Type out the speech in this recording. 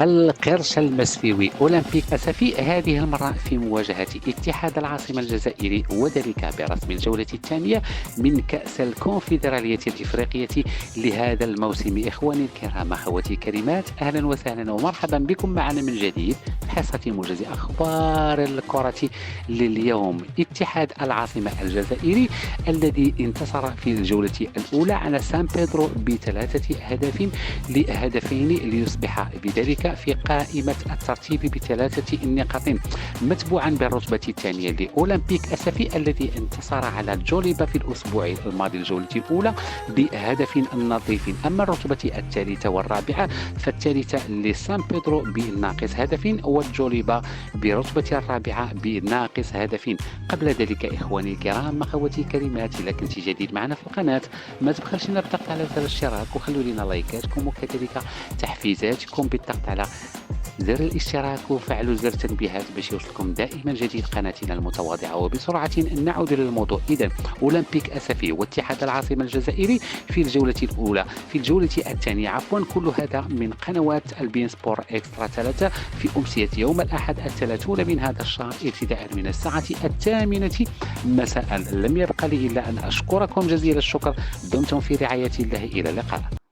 القرش المسفيوي أولمبيك أسفي هذه المرة في مواجهة اتحاد العاصمة الجزائري وذلك برسم الجولة الثانية من كأس الكونفدرالية الإفريقية لهذا الموسم. إخواني الكرام أخواتي الكريمات، أهلا وسهلا ومرحبا بكم معنا من جديد في حصة موجز أخبار الكرة لليوم. اتحاد العاصمة الجزائري الذي انتصر في الجولة الأولى على سان بيدرو بثلاثة أهداف لهدفين ليصبح بذلك في قائمة الترتيب بثلاثة نقاط، متبوعا بالرتبة الثانية لأولمبيك أسفي الذي انتصر على جوليبا في الأسبوع الماضي الجولة الأولى بهدف نظيف. أما الرتبة الثالثة والرابعة فالثالثة لسان بيدرو بناقص هدف والجوليبا برتبة الرابعة بناقص هدف. قبل ذلك إخواني الكرام أخواتي الكريمات، إذا كنت جديد معنا في القناة ما تبخلش بالضغط على زر الاشتراك وخلوا لنا لايكاتكم وكذلك تحفيزاتكم بالضغط على زر الاشتراك وفعلوا زر التنبيهات باش يوصلكم دائما جديد قناتنا المتواضعة. وبسرعة نعود للموضوع. إذن أولمبيك أسفي واتحاد العاصمة الجزائري في الجولة الأولى في الجولة الثانية كل هذا من قنوات البين سبور إكسترا 3 في أمسية يوم الأحد 30 من هذا الشهر ابتداء من الساعة 8 مساء. لم يبقى لي إلا أن أشكركم جزيل الشكر. دمتم في رعاية الله، إلى اللقاء.